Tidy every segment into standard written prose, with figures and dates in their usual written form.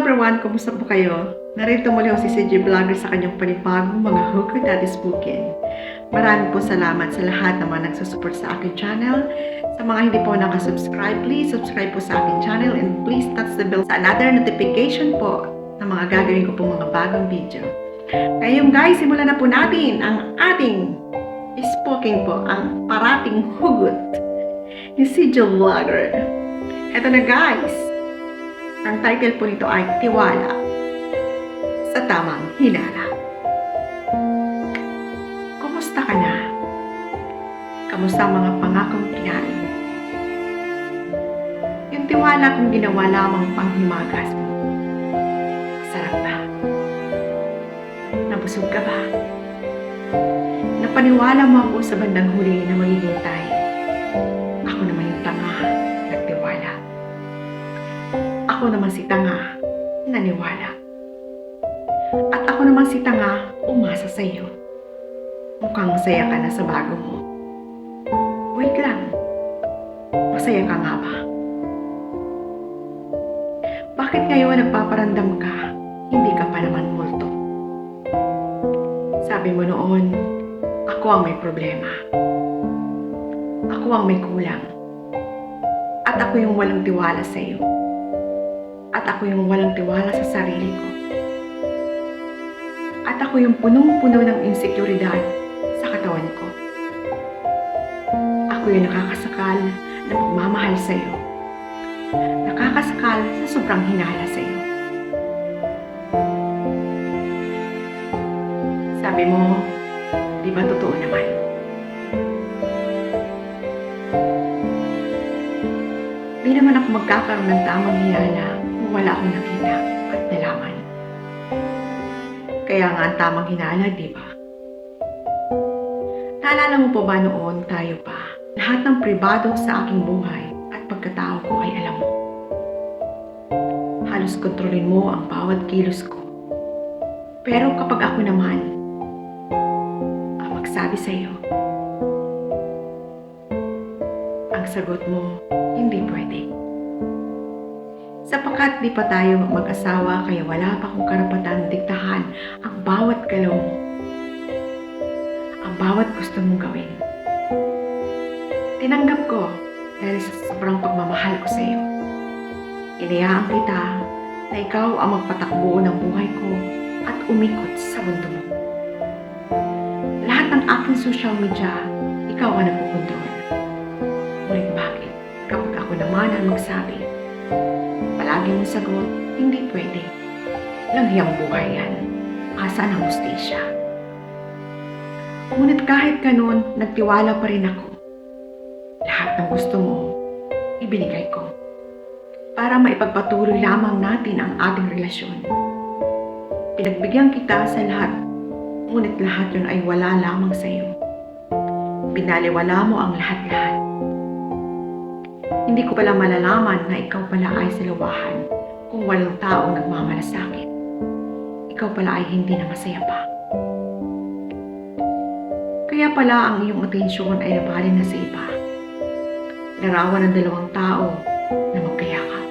everyone! Kumusta po kayo? Narito muli ako si CJ Vlogger sa kanyang panibagong mga hugot at ispukin. Marami po salamat sa lahat ng mga nagsusupport sa aking channel. Sa mga hindi po nakasubscribe, please subscribe po sa aking channel and please touch the bell sa another notification po ng mga gagawin ko po mga bagong video. Ngayon guys, simulan na po natin ang ating ispukin po, ang parating hugot ni CJ Vlogger. Eto na guys! Ang title po nito ay Tiwala sa Tamang Hinala. Kumusta ka na? Kamusta ang mga pangakong kinain? Yung tiwala kung ginawa lamang panghimagas mo. Masarap ba? Nabusog ka ba? Napaniwala mo ako sa bandang huli na magiging tayo. Ako naman yung tanga, nagtiwala. Ako naman si tanga, naniwala. At ako naman si tanga, umasa sa iyo. Mukhang masaya ka na sa bago mo. Wait lang, masaya ka nga ba? Bakit ngayon nagpaparamdam ka, hindi ka pa naman multo? Sabi mo noon, ako ang may problema. Ako ang may kulang. At ako yung walang tiwala sa iyo. At ako yung walang tiwala sa sarili ko. At ako yung punong-puno ng insekuridad sa katawan ko. Ako yung nakakasakal na magmamahal sa iyo. Nakakasakal sa sobrang hinala sa iyo. Sabi mo, di ba totoo naman? Di naman ako magkakaroon ng tamang hinala kung wala akong nakita at nalaman. Kaya nga ang tamang hinala, di ba? Naalala mo pa ba noon tayo pa? Lahat ng pribado sa aking buhay at pagkatao ko ay alam mo. Halos kontrolin mo ang bawat kilos ko. Pero kapag ako naman ang magsabi sa iyo, ang sagot mo, hindi pwede. Sapagkat di pa tayo mag-asawa kaya wala pa akong karapatan diktahan ang bawat galaw mo. Ang bawat gusto mong gawin. Tinanggap ko dahil sa sobrang pagmamahal ko sa iyo. Inayaan kita na ikaw ang magpatakbo ng buhay ko at umikot sa mundo mo. Lahat ng aking social media, ikaw ang nagpupuntuan. Ngunit bakit kapag ako naman ang magsabi, palagi mong sagot, hindi pwede. Langhiyang buhay yan. Asa ng hustisya. Ngunit kahit ganun, nagtiwala pa rin ako. Lahat ng gusto mo, ibinigay ko. Para maipagpatuloy lamang natin ang ating relasyon. Pinagbigyan kita sa lahat, ngunit lahat yun ay wala lamang sa iyo. Binaliwala mo ang lahat-lahat. Hindi ko pala malalaman na ikaw pala ay silawahan kung walang taong nagmamalasakit. Ikaw pala ay hindi na masaya pa. Kaya pala ang iyong atensyon ay nabalin na sa iba. Larawan ng dalawang tao na magkayakap.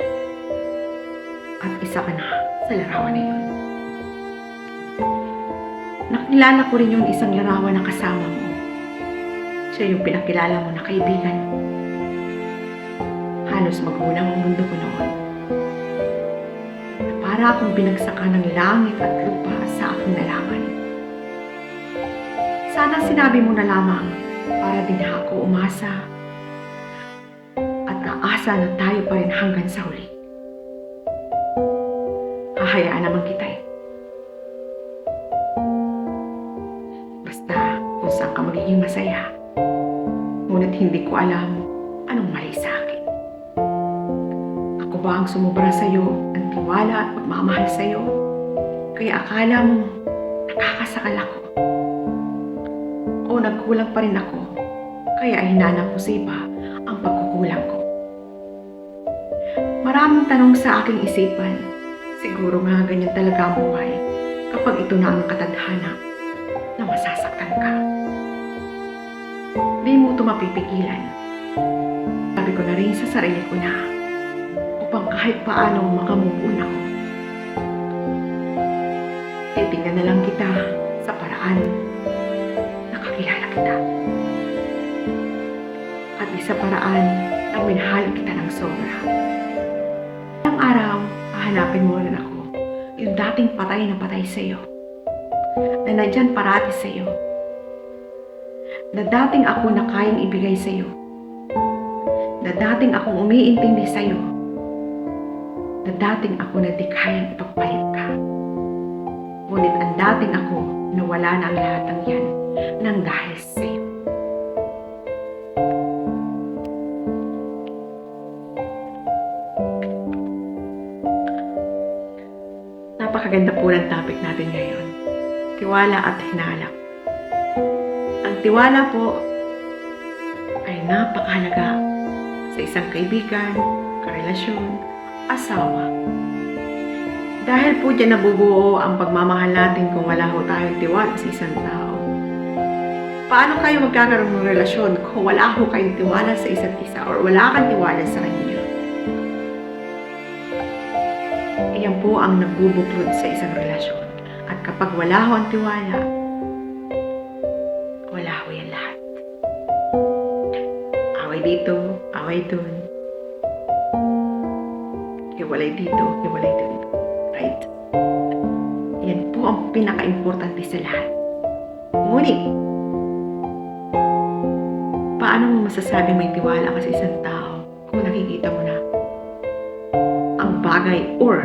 At isa ka na sa larawan na yun. Nakilala ko rin yung isang larawan na kasama mo. Siya yung pinakilala mo na kaibigan mo. Halos magulang ang mundo ko noon. Para akong binagsakan ng langit at lupa sa aking nalaman. Sana sinabi mo na lamang para din ako umasa at aasa na tayo pa rin hanggang sa huli. Hahayaan naman kita eh. Basta kung saan ka magiging masaya. Ngunit hindi ko alam anong mali sa akin. Ako ba ang sumubra sa iyo ng tiwala at pagmamahal sa iyo? Kaya akala mo nakakasakal ako? O nagkulang pa rin ako? Kaya hinanap ko sa iba ang pagkukulang ko? Maraming tanong sa aking isipan. Siguro nga ganyan talaga ang buhay kapag ito na ang katadhana na masasaktan ka. Di mo ito mapipigilan. Sabi ko na rin sa sarili ko na upang kahit paano makamove on ako. titingnan na lang kita sa paraan na kakilala kita. At sa paraan na minahal kita ng sobra. Ilang araw, hahanapin mo rin ako. Yung dating patay na patay sa'yo. Na nandyan parati sa'yo. Na dating ako na kayang ibigay sa'yo. Na dating akong umiintindi sa'yo. Na dating ako na di kayang ipagpalit ka. Ngunit ang dating ako na wala na ang lahat ng yan nang dahil sa'yo. Napakaganda po ng topic natin ngayon. Tiwala at hinala. Ang tiwala po ay napakahalaga sa isang kaibigan, karelasyon, asawa. Dahil po dyan nabubuo ang pagmamahal natin kung wala ho tayong tiwala sa isang tao. Paano kayo magkakaroon ng relasyon kung wala ho kayong tiwala sa isa't isa or wala kang tiwala sa kanya? Iyan po ang nagbubuklod sa isang relasyon. At kapag wala ho ang tiwala, wala ho yan lahat. Away dito, away dun. Hiwalay dito, hiwalay dun. Right? Yan po ang pinaka-importante sa lahat. Ngunit, paano mo masasabing may tiwala ka sa isang tao kung nakikita mo na ang bagay or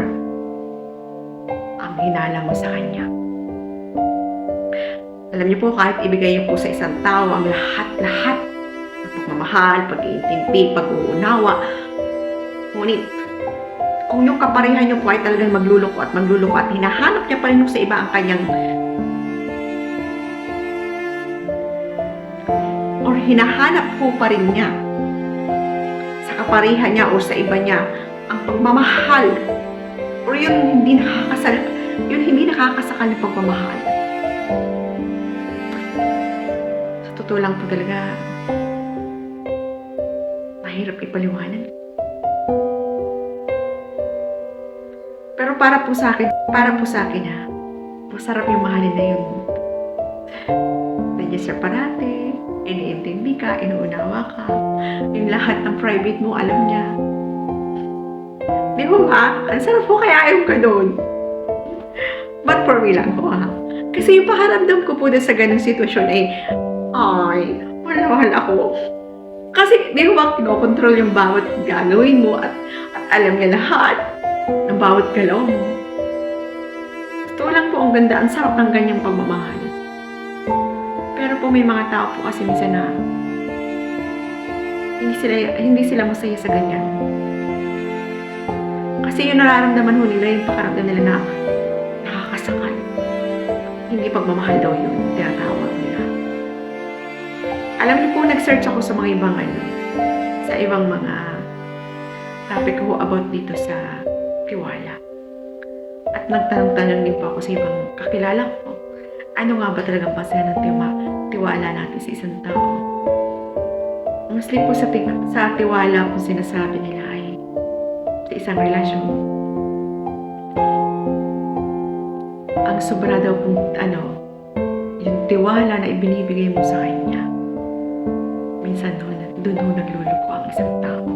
ang hinala mo sa kanya? Alam niyo po, kahit ibigay niyo po sa isang tao ang lahat-lahat ng pagmamahal, pag-iintindi, pag-uunawa, ngunit kung yung kaparehan niyo po ay talagang magluloko at hinahanap niya pa rin sa iba ang kanyang or hinahanap po pa rin niya sa kaparehan niya o sa iba niya ang pagmamahal or yung hindi nakakasakal na pagmamahal. Sa totoo lang po talaga, mahirap ipaliwanag. Pero para po sa akin ha, masarap yung mahalin na yun. Nandiyan siya parati, iniintindi ka, inuunawa ka, yung lahat ng private mo alam niya. Di ba ba? Ang sarap po kaya yung ganun. But for me lang po ha. Kasi yung pakaramdam ko po na sa ganung sitwasyon ay, mahal ako. Kasi di ba kinokontrol yung bawat gagawin mo at alam niya lahat ng bawat galaw mo. Ito lang po ang ganda, ang sarap ng ganyang pagmamahal. Pero po may mga tao po kasi minsan na hindi sila masaya sa ganyan. Kasi yung nararamdaman ho nila, yung pakaramdam nila na nakakasakal. Hindi pagmamahal daw yun, tinatawag nila. Alam niyo po, nag-search ako sa mga ibang sa ibang mga topic ko about dito sa tiwala. At nagtanong-tanong din po ako sa ibang kakilala ko. Ano nga ba talagang basehan ng tiwala natin sa isang tao? Mostly po sa tiwala po sinasabi nila ay sa isang relasyon. Ang sobra daw kung yung tiwala na ibinibigay mo sa kanya. Minsan doon nagluluko ang isang tao.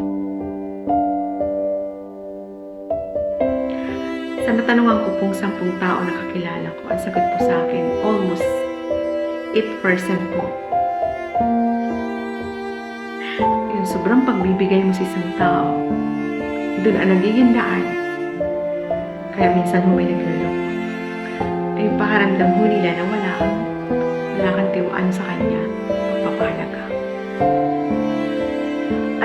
Sa natanungan ko pong 10 tao na kakilala ko, ang sagot po sa akin, almost 8% po. Yung sobrang pagbibigay mo sa isang tao, doon ang nagiging daan. Kaya minsan mo may nagluloko. Ay pakaramdam mo nila na wala kang tiwaan sa kanya, magpapahalaga.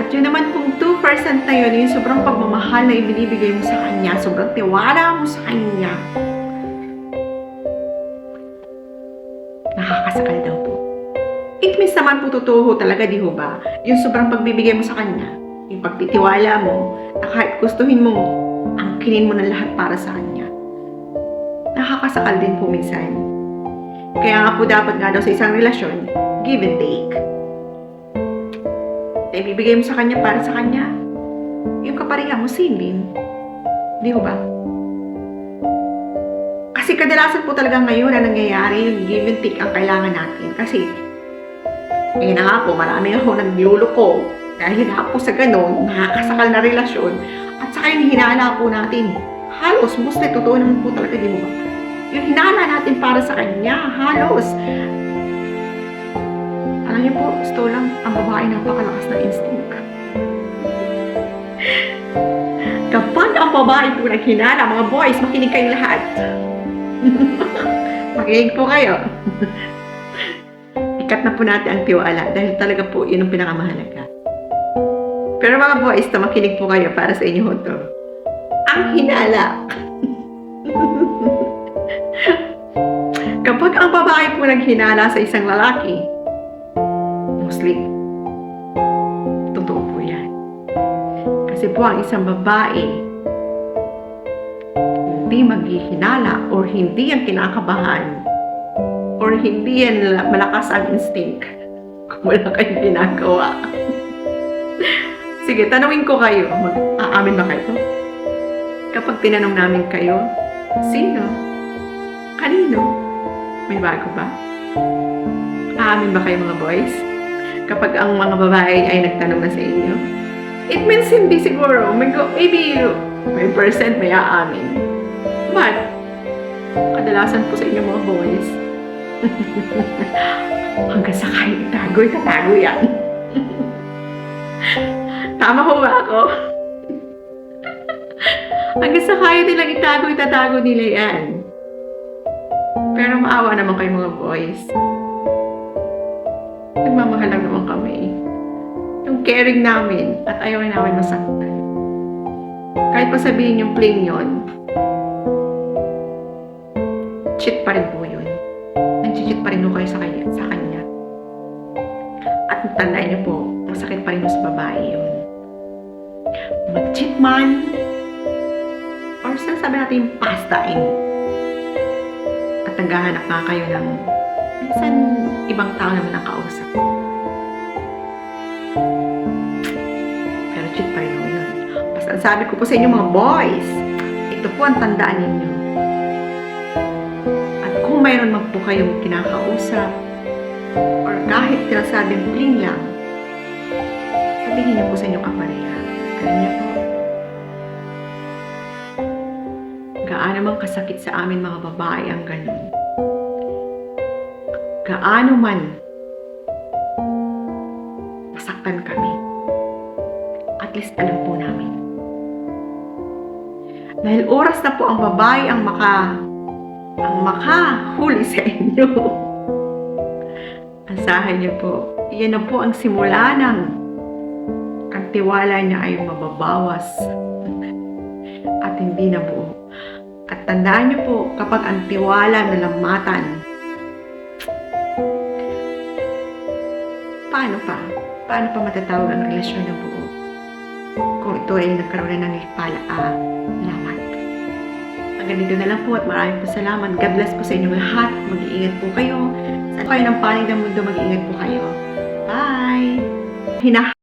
At yun naman kung 2% na yun, yung sobrang pagmamahal na ibinibigay mo sa kanya, sobrang tiwala mo sa kanya, nakakasakal daw po. It means naman po totoo talaga, di ho ba? Yung sobrang pagbibigay mo sa kanya, yung pagtitiwala mo, na kahit gustuhin mo, angkinin mo na lahat para sa kanya. Nakakasakal din po minsan. Kaya nga po dapat nga daw sa isang relasyon, give and take. Na ibibigay mo sa kanya para sa kanya, yung kapareha mo, same din. Di ho ba? Kasi kadalasan po talaga ngayon na nangyayari yung give and take ang kailangan natin. Kasi, na nga po, marami ako nagluloko. Dahil nga po sa ganun, nakakasakal na relasyon. At saka yung hinala po natin, halos, mostly, totoo naman po talaga, di mo ba? Yung hinala natin para sa kanya, halos. Alam niyo po, gusto lang, ang babae napakalakas na instinct. Kapag ang babae po naghinala, mga boys, makinig kayong lahat. Makinig po kayo. Ikat na po natin ang tiwala dahil talaga po yun ang pinakamahalaga. Pero mga boys, makinig po kayo para sa inyo to. Ang hinala. Kapag ang babae po naghinala sa isang lalaki, mostly, totoo po yan. Kasi po ang isang babae, hindi maghihinala or hindi yan kinakabahan or hindi yan malakas ang instinct kung wala kayong ginagawa. Sige, tanungin ko kayo. Aamin ba kayo? Kapag tinanong namin kayo, sino? Kanino? May bago ba? Aamin ba kayo mga boys? Kapag ang mga babae ay nagtanong na sa inyo, it means hindi siguro. Maybe 5% may aamin. But, kadalasan po sa inyo mga boys, hanggang sa kayo tatago yan. Tama ko ba ako? Hanggang sa kaya nilang itatago nila yan. Pero maawa naman kayo mga boys. Nagmamahal lang naman kami. Yung caring namin at ayaw namin masaktan. Kahit pa sabihin yung fling yun, cheat pa rin po yun. Nag-cheat pa rin po kayo sa kanya. At tandaan niyo po, masakit pa rin sa babae yun. Mag-cheat man, or sinasabi natin yung pastain. At naghahanap nga kayo ng minsan ibang tao naman ang kausap. Pero cheat pa rin yun. Basta sabi ko po sa inyo mga boys, ito po ang tandaan ninyo. At kung mayroon man po kayong kinakausap, or kahit sinasabing bling lang, sabihin niyo po sa inyong kapareha. Alam niyo po, gaano man kasakit sa amin mga babae ang ganun. Gaano man masaktan kami, at least alam po namin. Dahil oras na po ang babae ang makahuli sa inyo. Asahan niyo po, iyan na po ang simula ng ang tiwala niya ay mababawas at hindi na buo. At tandaan niyo po, kapag ang tiwala nalamatan, paano pa matatawag ang relasyon na buo? Kung ito ay nagkaroon na ng lamat. Hanggang dito na lang po at maraming po salamat. God bless po sa inyong lahat. Mag-iingat po kayo. Saan kayo ng panig ng mundo, mag-iingat po kayo. Bye!